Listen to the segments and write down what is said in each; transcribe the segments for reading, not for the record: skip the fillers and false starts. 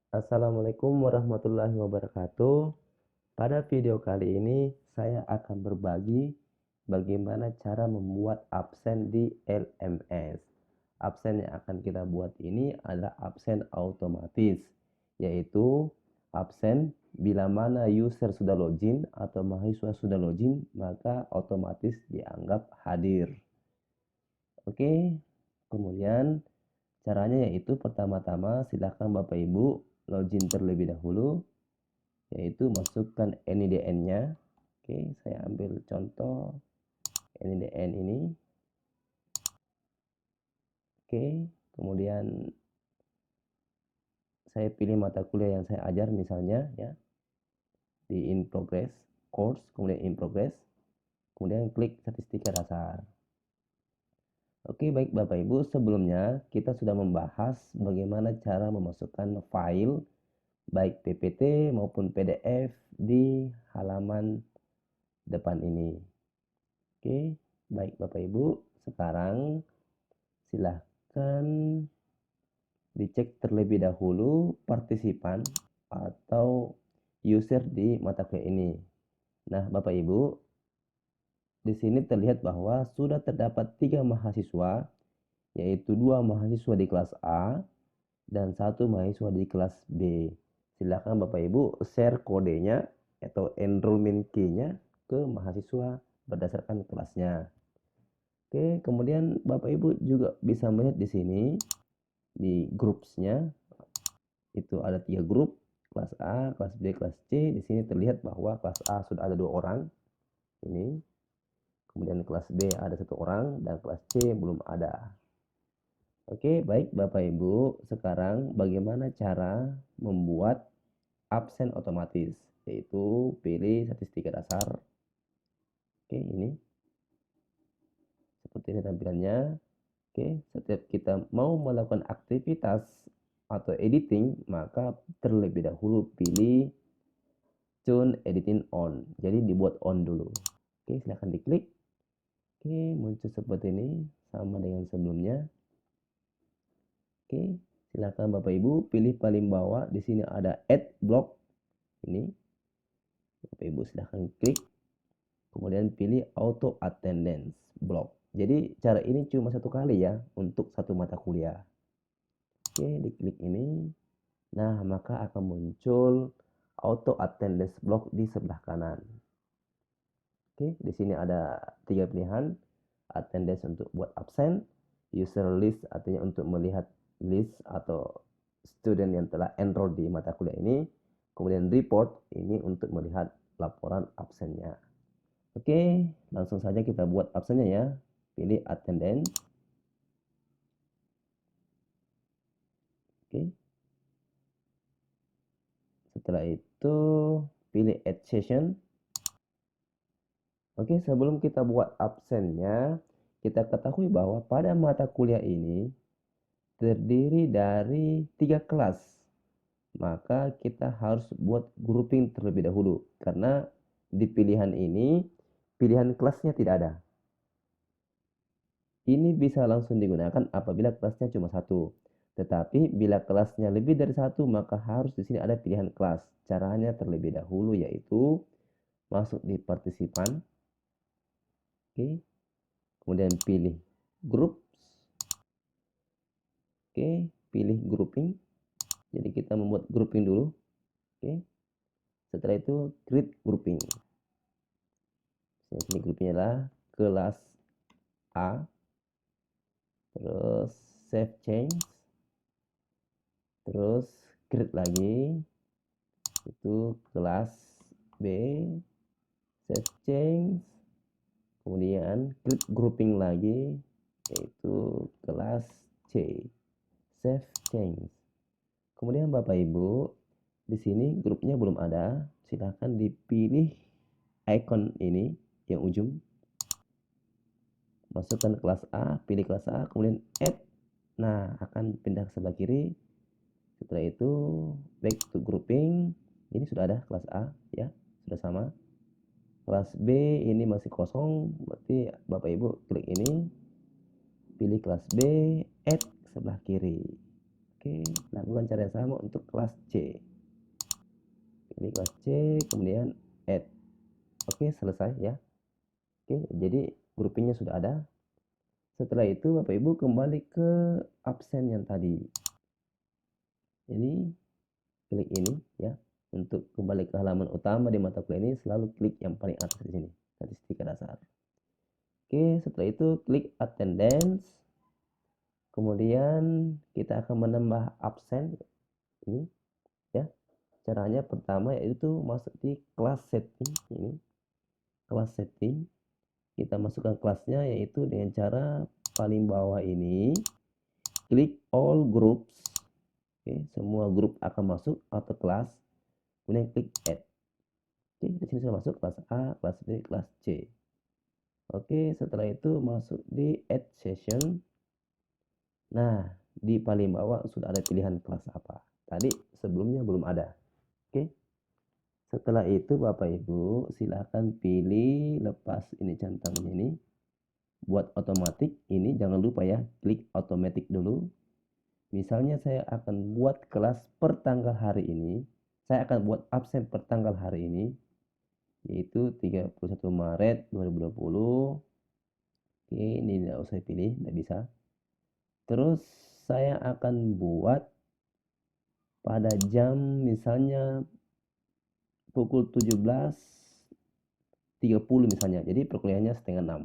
Assalamualaikum warahmatullahi wabarakatuh. Pada video kali ini saya akan berbagi bagaimana cara membuat absen di LMS. Absen yang akan kita buat ini adalah absen otomatis, yaitu absen bila mana user sudah login atau mahasiswa sudah login, maka otomatis dianggap hadir. Oke, kemudian caranya yaitu pertama-tama silakan Bapak Ibu login terlebih dahulu, yaitu masukkan NIDN-nya. Oke, saya ambil contoh NIDN ini. Oke, kemudian saya pilih mata kuliah yang saya ajar misalnya ya di in progress course, kemudian in progress, kemudian klik statistika dasar. Oke, baik Bapak Ibu, sebelumnya kita sudah membahas bagaimana cara memasukkan file baik PPT maupun PDF di halaman depan ini. Oke, baik Bapak Ibu, sekarang silahkan dicek terlebih dahulu partisipan atau user di mata kuliah ini. Nah, Bapak Ibu, di sini terlihat bahwa sudah terdapat 3 mahasiswa, yaitu 2 mahasiswa di kelas A dan 1 mahasiswa di kelas B. Silakan Bapak Ibu share kodenya atau enrollment key-nya ke mahasiswa berdasarkan kelasnya. Oke, kemudian Bapak Ibu juga bisa melihat di sini di groupsnya itu ada 3 grup, kelas A, kelas B, kelas C. Di sini terlihat bahwa kelas A sudah ada 2 orang ini, kemudian kelas B ada 1 orang dan kelas C belum ada. Oke, baik Bapak Ibu, sekarang bagaimana cara membuat absen otomatis, yaitu pilih statistika dasar. Oke, ini seperti ini tampilannya. Oke, setiap kita mau melakukan aktivitas atau editing, maka terlebih dahulu pilih turn editing on. Jadi dibuat on dulu. Oke, silahkan diklik. Oke, muncul seperti ini sama dengan sebelumnya. Oke, silakan Bapak Ibu pilih paling bawah. Di sini ada add block. Ini Bapak Ibu silahkan klik. Kemudian pilih auto attendance block. Jadi cara ini cuma 1 kali ya untuk 1 mata kuliah. Oke, diklik ini. Nah, maka akan muncul auto attendance block di sebelah kanan. Oke, di sini ada 3 pilihan. Attendance untuk buat absen, user list artinya untuk melihat list atau student yang telah enroll di mata kuliah ini. Kemudian report ini untuk melihat laporan absennya. Oke, langsung saja kita buat absennya ya. Pilih attendance. Oke. Setelah itu pilih add session. Oke, sebelum kita buat absennya, kita ketahui bahwa pada mata kuliah ini terdiri dari 3 kelas. Maka kita harus buat grouping terlebih dahulu. Karena di pilihan ini, pilihan kelasnya tidak ada. Ini bisa langsung digunakan apabila kelasnya cuma 1. Tetapi bila kelasnya lebih dari 1, maka harus di sini ada pilihan kelas. Caranya terlebih dahulu yaitu masuk di partisipan. Oke. Kemudian pilih groups. Oke, pilih grouping. Jadi kita membuat grouping dulu. Oke. Setelah itu create grouping. Ini groupingnya adalah kelas A. Terus save change. Terus create lagi. Itu kelas B. Save change. Kemudian klik grouping lagi, yaitu kelas C. Save change. Kemudian Bapak Ibu, di sini grupnya belum ada. Silahkan dipilih icon ini yang ujung. Masukkan kelas A, pilih kelas A, kemudian add. Nah, akan pindah ke sebelah kiri. Setelah itu back to grouping. Ini sudah ada kelas A ya, sudah sama. Kelas B ini masih kosong, berarti Bapak Ibu klik ini, pilih kelas B, add ke sebelah kiri. Oke, lakukan cara yang sama untuk kelas C. Pilih kelas C, kemudian add. Oke, selesai ya. Oke, jadi groupingnya sudah ada. Setelah itu Bapak Ibu kembali ke absen yang tadi. Ini klik ini ya. Untuk kembali ke halaman utama di mata kuliah ini selalu klik yang paling atas di sini, statistika dasar. Oke, setelah itu klik attendance. Kemudian kita akan menambah absen ini ya. Caranya pertama yaitu masuk di kelas setting ini. Kelas setting. Kita masukkan kelasnya yaitu dengan cara paling bawah ini klik all groups. Oke, semua grup akan masuk atau kelas. Kemudian klik add. Oke, di sini sudah masuk kelas A, kelas B, kelas C. Oke, setelah itu masuk di add session. Nah, di paling bawah sudah ada pilihan kelas apa. Tadi sebelumnya belum ada. Oke. Setelah itu Bapak Ibu silakan pilih lepas ini centangnya ini. Buat otomatis ini jangan lupa ya, klik automatic dulu. Misalnya saya akan buat kelas per tanggal hari ini. Saya akan buat absen per tanggal hari ini, yaitu 31 Maret 2020. Oke, ini tidak usah pilih, tidak bisa. Terus saya akan buat pada jam misalnya pukul 17.30 misalnya. Jadi perkuliahannya setengah 6.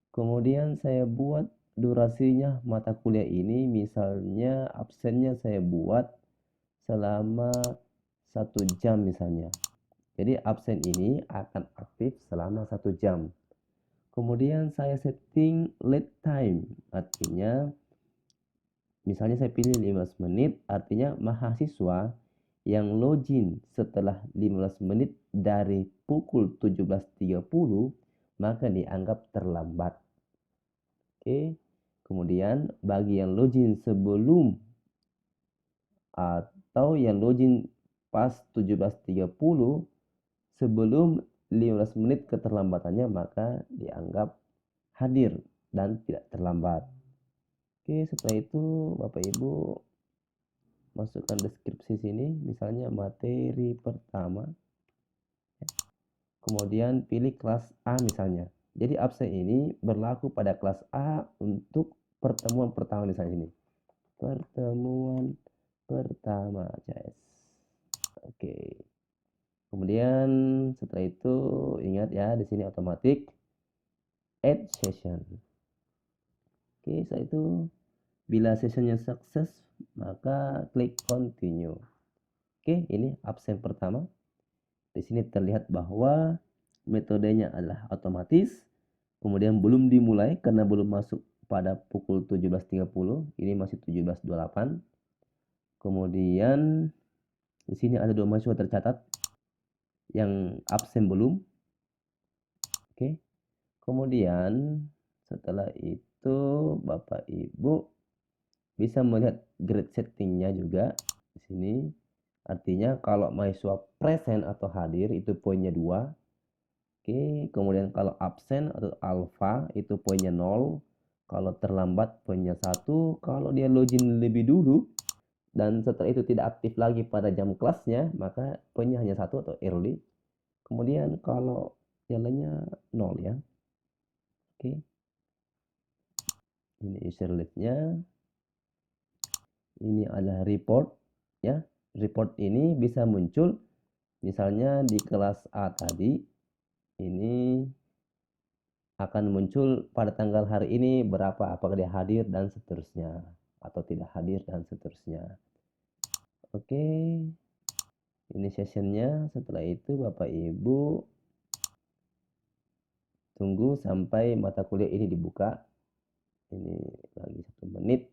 Kemudian saya buat durasinya mata kuliah ini, misalnya absennya saya buat selama 1 jam misalnya. Jadi absen ini akan aktif selama 1 jam. Kemudian saya setting late time, artinya misalnya saya pilih 15 menit, artinya mahasiswa yang login setelah 15 menit dari pukul 17.30 maka dianggap terlambat. Oke. Kemudian bagi yang login sebelum atau yang login pas 17.30 sebelum 15 menit keterlambatannya maka dianggap hadir dan tidak terlambat. Oke, setelah itu Bapak Ibu masukkan deskripsi sini, misalnya materi pertama. Kemudian pilih kelas A misalnya. Jadi absen ini berlaku pada kelas A untuk pertemuan pertama misalnya ini. Pertemuan pertama, guys. Oke. Kemudian setelah itu ingat ya di sini otomatis add session. Oke, setelah itu bila sessionnya sukses maka klik continue. Oke, ini absen pertama. Di sini terlihat bahwa metodenya adalah otomatis. Kemudian belum dimulai karena belum masuk pada pukul 17.30. Ini masih 17.28. Kemudian di sini ada 2 mahasiswa tercatat yang absen belum. Oke. Kemudian setelah itu Bapak Ibu bisa melihat grade settingnya juga di sini. Artinya kalau mahasiswa present atau hadir itu poinnya 2. Oke, kemudian kalau absen atau alfa itu poinnya 0. Kalau terlambat poinnya 1. Kalau dia login lebih dulu dan setelah itu tidak aktif lagi pada jam kelasnya, maka poinnya hanya 1 atau early. Kemudian kalau yang lainnya 0 ya. Oke. Ini user list-nya. Ini adalah report ya. Report ini bisa muncul misalnya di kelas A tadi ini akan muncul pada tanggal hari ini berapa, apakah dia hadir dan seterusnya atau tidak hadir dan seterusnya. Oke. Ini sessionnya. Setelah itu Bapak Ibu tunggu sampai mata kuliah ini dibuka. Ini lagi 1 menit.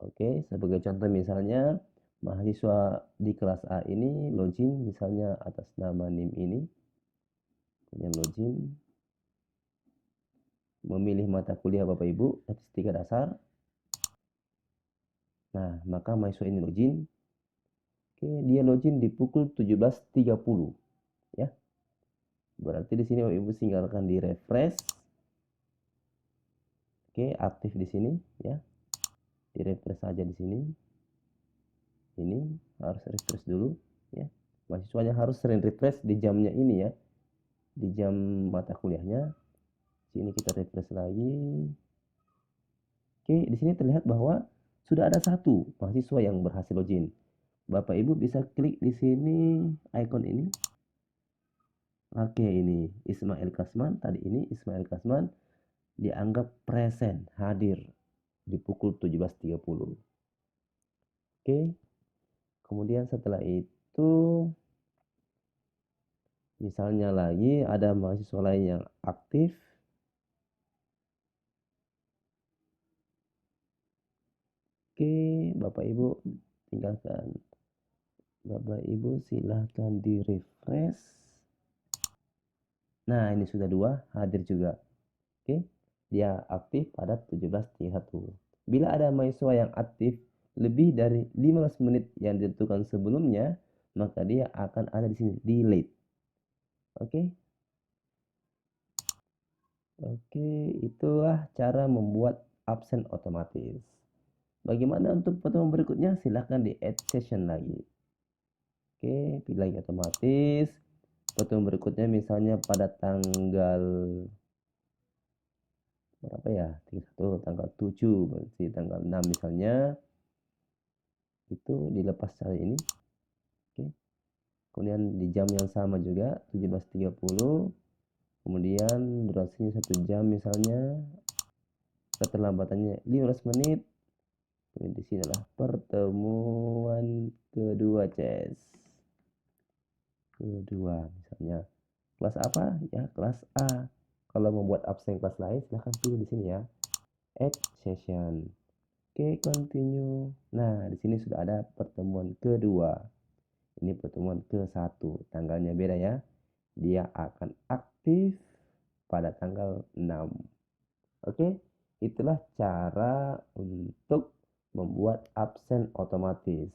Oke, sebagai contoh misalnya mahasiswa di kelas A ini login misalnya atas nama NIM ini. Kemudian login. Memilih mata kuliah Bapak Ibu, statistika dasar. Nah, maka mahasiswa ini login. Oke, dia login di pukul 17.30 ya. Berarti di sini Bapak Ibu tinggalkan di refresh. Oke, Oke, aktif di sini ya. Di refresh saja di sini. Ini harus refresh dulu ya. Mahasiswanya harus sering refresh di jamnya ini ya. Di jam mata kuliahnya. Sini kita refresh lagi. Oke, di sini terlihat bahwa sudah ada satu mahasiswa yang berhasil login. Bapak Ibu bisa klik di sini icon ini. Oke, ini Ismail Kasman. Tadi ini Ismail Kasman dianggap present, hadir di pukul 17.30. Oke. Kemudian setelah itu misalnya lagi ada mahasiswa lain yang aktif. Oke, Bapak Ibu tinggalkan. Bapak Ibu silahkan di refresh. Nah, ini sudah 2 hadir juga. Oke, dia aktif pada 17.31. Bila ada mahasiswa yang aktif lebih dari 15 menit yang ditentukan sebelumnya, maka dia akan ada di sini delete. Oke. Oke, itulah cara membuat absen otomatis. Bagaimana untuk pertemuan berikutnya? Silahkan di add session lagi. Oke, pilih lagi otomatis. Pertemuan berikutnya misalnya pada tanggal berapa ya? 31, tanggal 7, berarti tanggal 6 misalnya. Itu dilepas cara ini. Oke. Kemudian di jam yang sama juga 17.30. Kemudian durasinya 1 jam misalnya. Keterlambatannya 15 menit. Kemudian di sini adalah pertemuan kedua, Ces. Kedua misalnya. Kelas apa? Ya, kelas A. Kalau membuat absen kelas lain silahkan pilih di sini ya. Add session. Oke, continue. Nah, di sini sudah ada pertemuan kedua. Ini pertemuan ke-1. Tanggalnya beda ya. Dia akan aktif pada tanggal 6. Oke, itulah cara untuk membuat absen otomatis.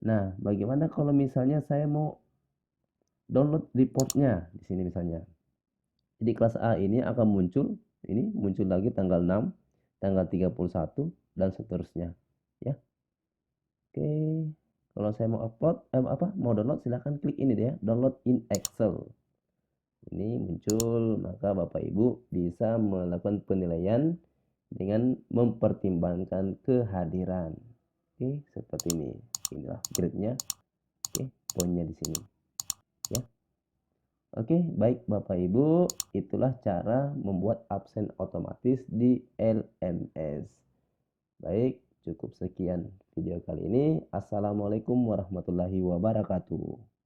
Nah, bagaimana kalau misalnya saya mau download reportnya di sini misalnya. Jadi kelas A ini akan muncul, ini muncul lagi tanggal 6, tanggal 31 dan seterusnya, ya. Oke. Kalau saya mau upload mau download silahkan klik ini deh ya, download in Excel. Ini muncul, maka Bapak Ibu bisa melakukan penilaian dengan mempertimbangkan kehadiran. Oke, seperti ini. Inilah grade-nya. Oke, poinnya di sini. Ya. Oke, baik Bapak Ibu, itulah cara membuat absen otomatis di LMS. Baik, cukup sekian video kali ini. Assalamualaikum warahmatullahi wabarakatuh.